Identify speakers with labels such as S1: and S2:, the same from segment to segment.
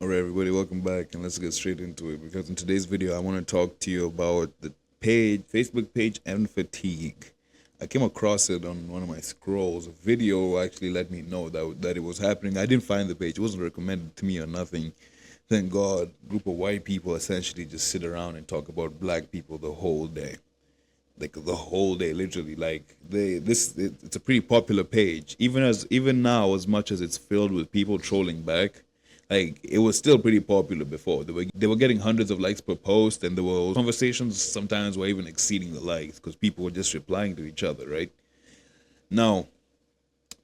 S1: All right, everybody, welcome back, and let's get straight into it. Because in today's video, I want to talk to you about the Facebook page, and fatigue. I came across it on one of my scrolls. A video actually let me know that it was happening. I didn't find the page; it wasn't recommended to me or nothing. Thank God, a group of white people essentially just sit around and talk about black people the whole day, like the whole day, literally. Like it's a pretty popular page, even now, as much as it's filled with people trolling back. Like it was still pretty popular before. They were getting hundreds of likes per post, and there were conversations sometimes were even exceeding the likes because people were just replying to each other. Right now,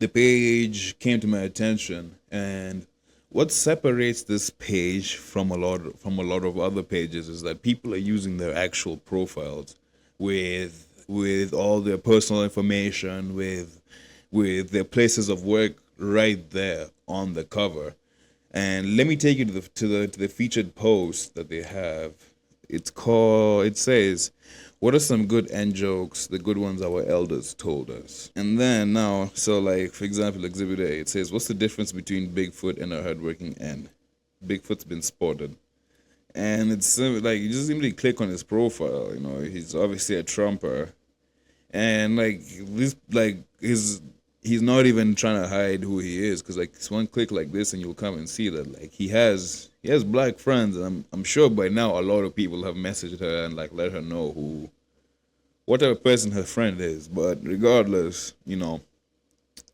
S1: the page came to my attention, and what separates this page from a lot of other pages is that people are using their actual profiles with all their personal information, with their places of work right there on the cover. And let me take you to the featured post that they have. It says, "What are some good end jokes? The good ones our elders told us." And then now, so like for example, Exhibit A, it says, "What's the difference between Bigfoot and a hardworking end? Bigfoot's been spotted." And like you just simply click on his profile. He's obviously a Trumper, and like this, like his he's not even trying to hide who he is, because like it's one click like this and you'll come and see that like he has black friends, and I'm sure by now a lot of people have messaged her and like let her know who what type of person her friend is. But regardless,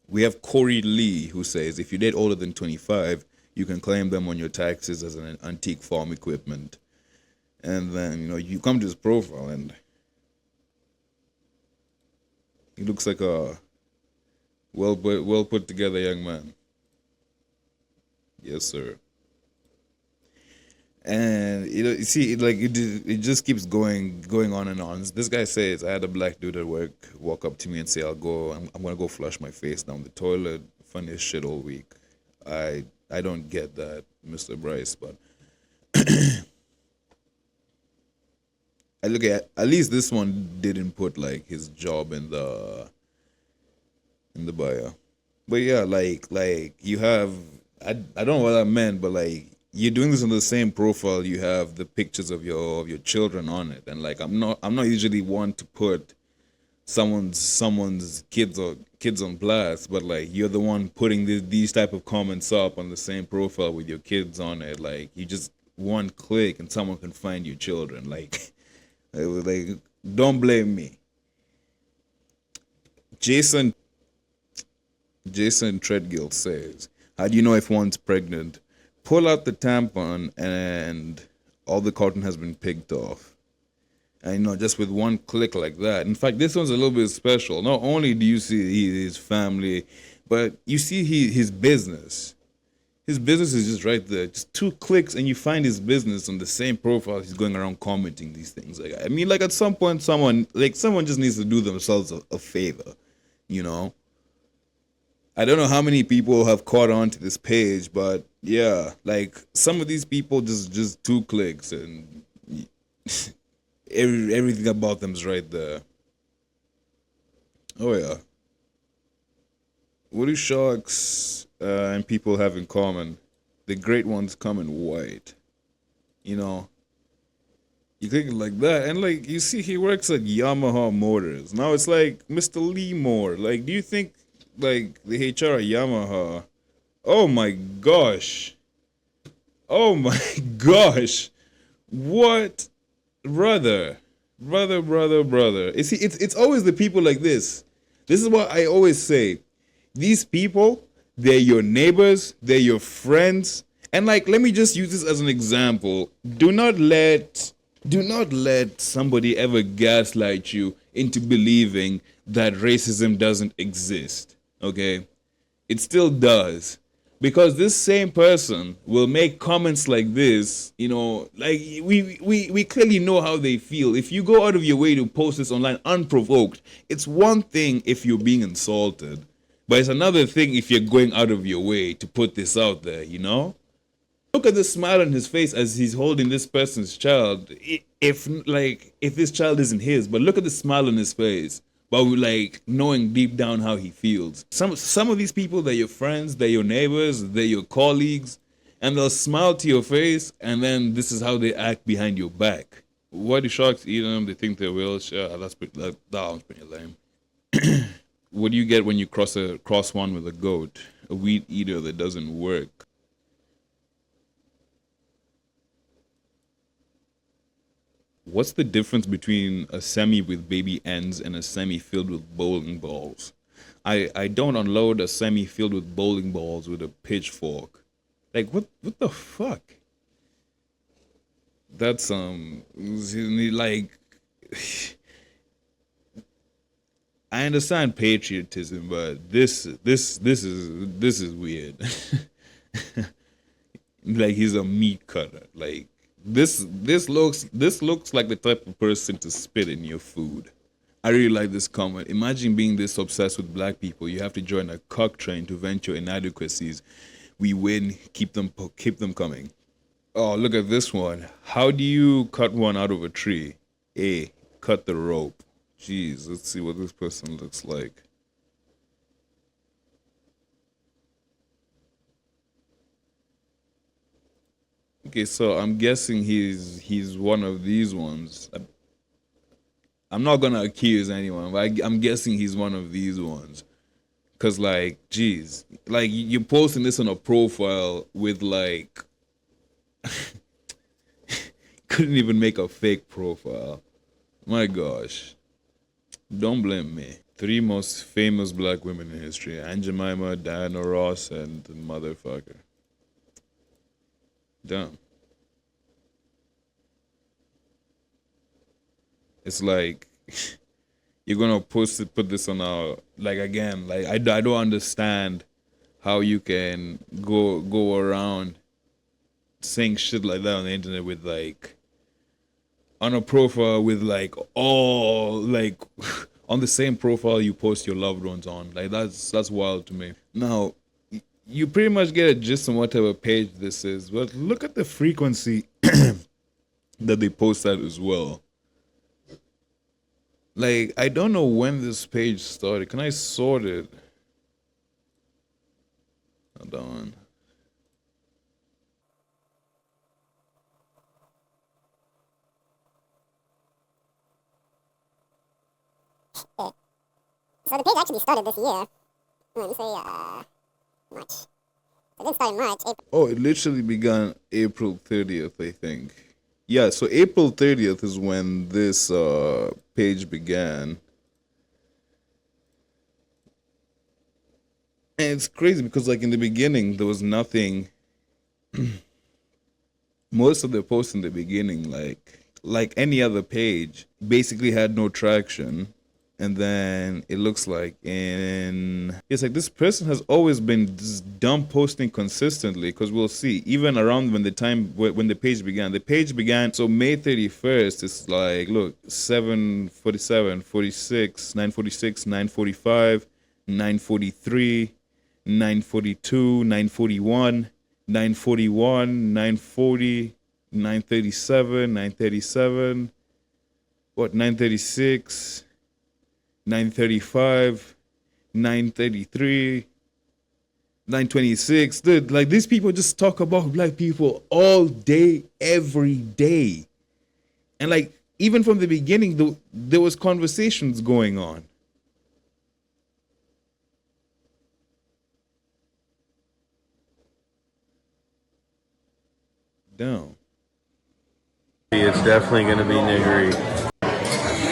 S1: we have Corey Lee, who says if you date older than 25, you can claim them on your taxes as an antique farm equipment. And then you come to his profile, and he looks like a well put together young man. Yes, sir. And you see, it just keeps going on and on. This guy says, "I had a black dude at work walk up to me and say, I'm gonna go flush my face down the toilet. Funniest shit all week." I don't get that, Mr. Bryce, but I look at least this one didn't put like his job in the bio. But yeah, like you have, I don't know what that meant, but like you're doing this on the same profile. You have the pictures of your children on it, and like I'm not usually one to put someone's kids on blast, but like you're the one putting these type of comments up on the same profile with your kids on it. Like you just one click and someone can find your children. Like it was like, don't blame me. Jason Jason Treadgill says, "How do you know if one's pregnant? Pull out the tampon and all the cotton has been picked off." And just with one click like that. In fact, this one's a little bit special. Not only do you see his family, but you see his business. His business is just right there. Just two clicks and you find his business on the same profile. He's going around commenting these things. Like, I mean, like at some point, someone just needs to do themselves a favor, you know? I don't know how many people have caught on to this page, but yeah, like some of these people just two clicks and everything about them is right there. Oh yeah. What do sharks and people have in common? The great ones come in white. You know, you click it like that, and like you see, he works at Yamaha Motors. Now it's like Mr. Lee Moore. Like, do you think like the HR at Yamaha? Oh my gosh! Oh my gosh! What, brother? You see, it's always the people like this. This is what I always say. These people, they're your neighbors, they're your friends. And like, let me just use this as an example. Do not let somebody ever gaslight you into believing that racism doesn't exist. Okay? It still does. Because this same person will make comments like this, like we clearly know how they feel. If you go out of your way to post this online unprovoked, it's one thing if you're being insulted, but it's another thing if you're going out of your way to put this out there. Look at the smile on his face as he's holding this person's child. If this child isn't his, but look at the smile on his face. But like knowing deep down how he feels. Some of these people, they're your friends, they're your neighbors, they're your colleagues, and they'll smile to your face, and then this is how they act behind your back. Why do sharks eat them? They think they're whales. Yeah, that one's pretty lame. What do you get when you cross one with a goat? A weed eater that doesn't work. What's the difference between a semi with baby ends and a semi filled with bowling balls? I don't unload a semi filled with bowling balls with a pitchfork. Like what the fuck? That's like I understand patriotism, but this is weird. Like he's a meat cutter. Like this looks like the type of person to spit in your food. I really like this comment. Imagine being this obsessed with black people. You have to join a cock train to vent your inadequacies. We win. Keep them coming. Oh, look at this one. How do you cut one out of a tree? A. Cut the rope. Jeez, let's see what this person looks like. Okay, so I'm guessing he's one of these ones. I'm not gonna accuse anyone, but I'm guessing he's one of these ones. Cause like, geez, like you're posting this on a profile with like, couldn't even make a fake profile. My gosh, don't blame me. 3 most famous black women in history: Aunt Jemima, Diana Ross, and the motherfucker. Damn. It's like you're gonna put this on our like again. Like I don't understand how you can go around saying shit like that on the internet with like on a profile with like all like on the same profile you post your loved ones on. Like that's wild to me. Now you pretty much get a gist on what type of page this is, but look at the frequency that they post at as well. Like, I don't know when this page started. Can I sort it? Hold on.
S2: So the page actually started this year. Let me say March. It didn't start in March. April.
S1: Oh, it literally began April 30th, I think. Yeah, so April 30th is when this page began. And it's crazy because like in the beginning there was nothing. Most of the posts in the beginning, like any other page, basically had no traction. And then it looks like it's like this person has always been dumb posting consistently, because we'll see even around when the page began. So May 31st, it's like, look, 7:47, 46, 9:46, 9:45, 9:43, 9:42, 9:41, 9:41, 9:40, 9:37, 9:37, what, 9:36, 9:35, 9:33, 9:26. Dude, like these people just talk about black people all day, every day. And like even from the beginning, there was conversations going on. Damn.
S3: It's definitely going to be niggery.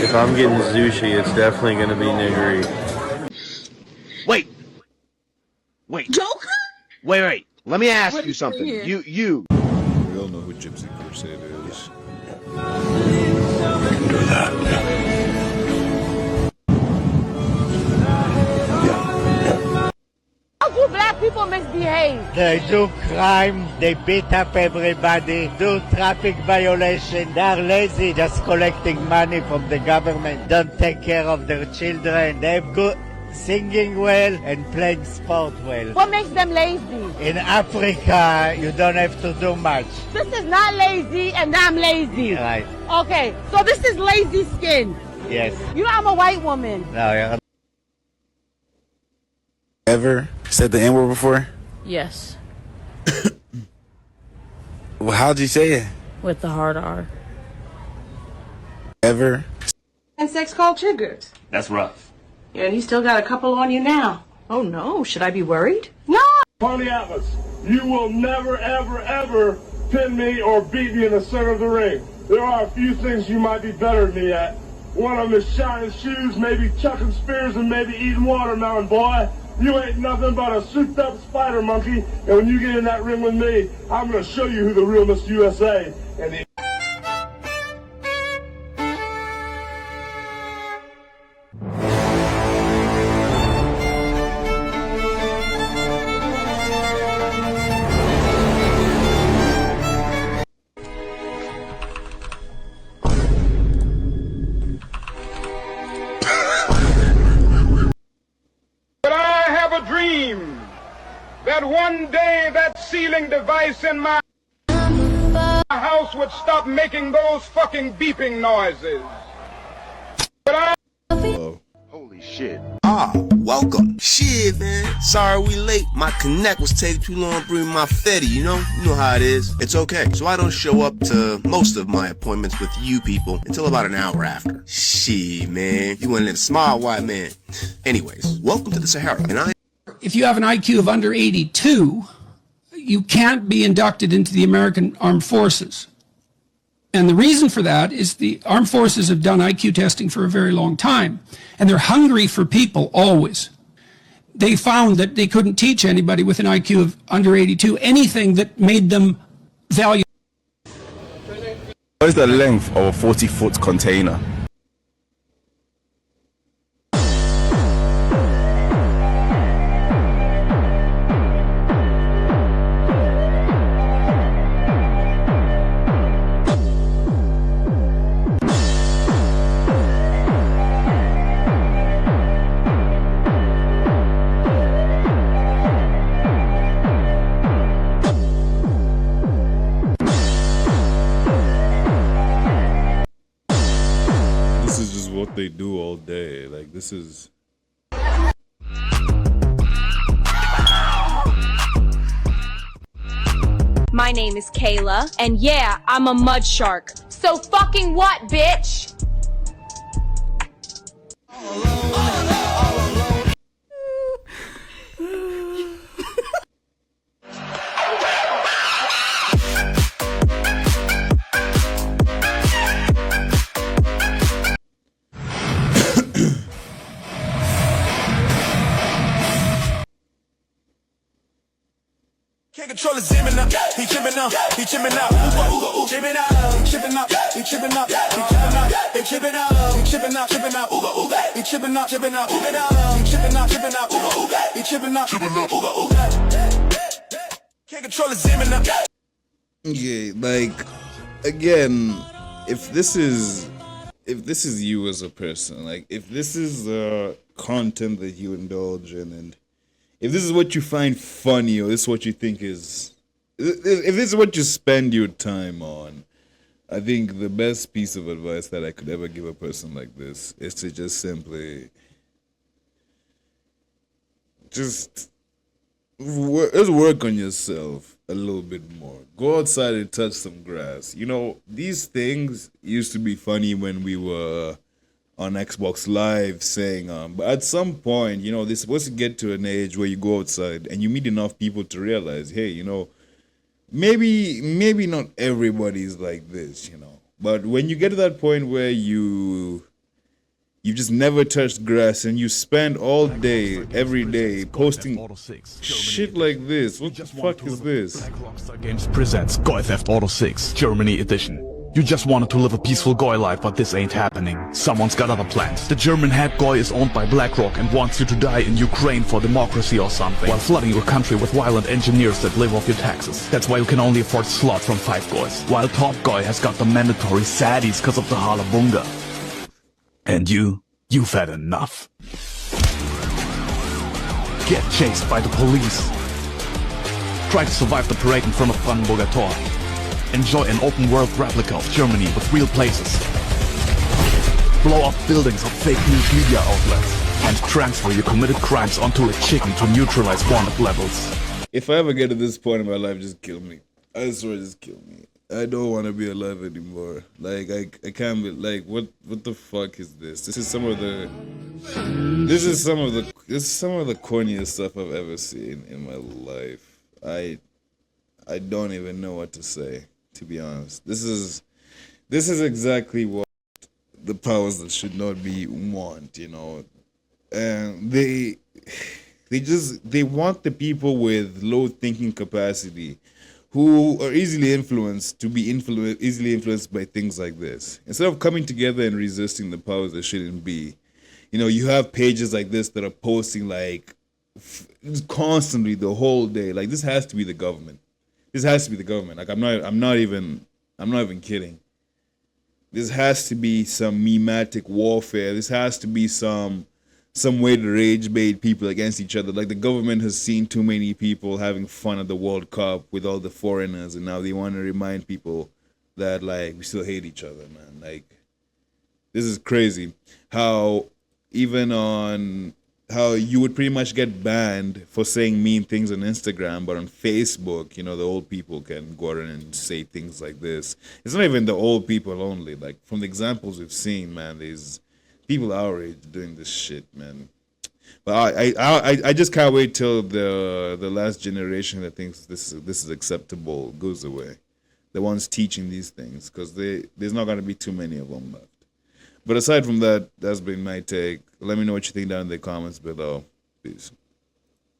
S3: If I'm getting sushi, it's definitely going to be niggery.
S4: Wait.
S5: Joker?
S4: Wait. Let me ask you something. You.
S1: We all know who Gypsy Crusade is.
S5: Do that.
S6: How do black people misbehave?
S7: They do crime, they beat up everybody, do traffic violation. They are lazy, just collecting money from the government, don't take care of their children. They're good, singing well and playing sport well.
S6: What makes them lazy?
S7: In Africa, you don't have to do much.
S6: This is not lazy and I'm lazy.
S7: Right,
S6: Okay, so this is lazy skin.
S7: yes.
S6: You know I'm a white woman.
S7: No, you're
S8: Ever said the N-word before?
S5: Yes.
S8: Well, how'd you say it?
S6: With the hard R.
S8: Ever?
S9: And sex called triggers.
S5: That's rough.
S9: Yeah, and you still got a couple on you now.
S6: Oh no, should I be worried?
S9: No!
S10: Party Atlas, you will never, ever, ever pin me or beat me in the center of the ring. There are a few things you might be better than me at. One of them is shining shoes, maybe chucking spears, and maybe eating watermelon, boy. You ain't nothing but a souped-up spider monkey, and when you get in that ring with me, I'm gonna show you who the real Miss USA and the
S11: that one day that ceiling device in my house would stop making those fucking beeping noises.
S3: Holy shit.
S8: Welcome. Shit, man. Sorry we late. My connect was taking too long to bring my fetty, you know? You know how it is. It's okay. So I don't show up to most of my appointments with you people until about an hour after. Shit, man. You want a smart white man. Anyways, welcome to the Sahara. And
S12: if you have an IQ of under 82, you can't be inducted into the American Armed Forces. And the reason for that is the armed forces have done IQ testing for a very long time, and they're hungry for people always. They found that they couldn't teach anybody with an IQ of under 82 anything that made them valuable.
S13: What is the length of a 40-foot container?
S1: What they do all day, like this is
S6: My name is Kayla, and yeah, I'm a mud shark. So fucking what, bitch?
S14: Can't control his zimming up, he tripping up, he tripping up, tripping up, he tripping up, he tripping up, he tripping up, he tripping up, he tripping up, tripping up, he tripping up, tripping up, he tripping up, tripping up, he tripping up, tripping up, can't control his zimming up.
S1: Yeah, like again, if this is you as a person, like if this is the content that you indulge in, and if this is what you find funny, or this is what you think is, if this is what you spend your time on, I think the best piece of advice that I could ever give a person like this is to just simply just work on yourself a little bit more. Go outside and touch some grass. You know, these things used to be funny when we were on Xbox Live saying, but at some point, you know, they're supposed to get to an age where you go outside and you meet enough people to realize, hey, you know, maybe not everybody's like this, you know. But when you get to that point where you just never touched grass and you spend all day, every day, posting shit like this, what the fuck is this?
S15: Rockstar Games presents Grand Theft Auto 6 Germany Edition. You just wanted to live a peaceful Goy life, but this ain't happening. Someone's got other plans. The German head Goy is owned by BlackRock and wants you to die in Ukraine for democracy or something, while flooding your country with violent engineers that live off your taxes. That's why you can only afford slot from 5 Goys, while Top Goy has got the mandatory saddies cause of the Halabunga. And you've had enough. Get chased by the police. Try to survive the parade in front of Brandenburger Tor. Enjoy an open-world replica of Germany with real places. Blow up buildings of fake news media outlets. And transfer your committed crimes onto a chicken to neutralize wanted levels.
S1: If I ever get to this point in my life, just kill me. I swear, just kill me. I don't want to be alive anymore. Like I can't be like what the fuck is this? This is some of the corniest stuff I've ever seen in my life. I don't even know what to say, to be honest. This is exactly what the powers that should not be want, you know. And they want the people with low thinking capacity who are easily influenced to be easily influenced by things like this. Instead of coming together and resisting the powers that shouldn't be, you know, you have pages like this that are posting like constantly the whole day. Like this has to be the government. This has to be the government. Like I'm not even kidding. This has to be some memetic warfare. This has to be some way to rage bait people against each other. Like the government has seen too many people having fun at the World Cup with all the foreigners, and now they want to remind people that like we still hate each other, man. Like this is crazy. How even on how you would pretty much get banned for saying mean things on Instagram, but on Facebook, you know, the old people can go around and say things like this. It's not even the old people only. Like from the examples we've seen, man, there's people our age doing this shit, man. But I just can't wait till the last generation that thinks this is acceptable goes away. The ones teaching these things, because there's not gonna be too many of them left. But aside from that, that's been my take. Let me know what you think down in the comments below. Peace.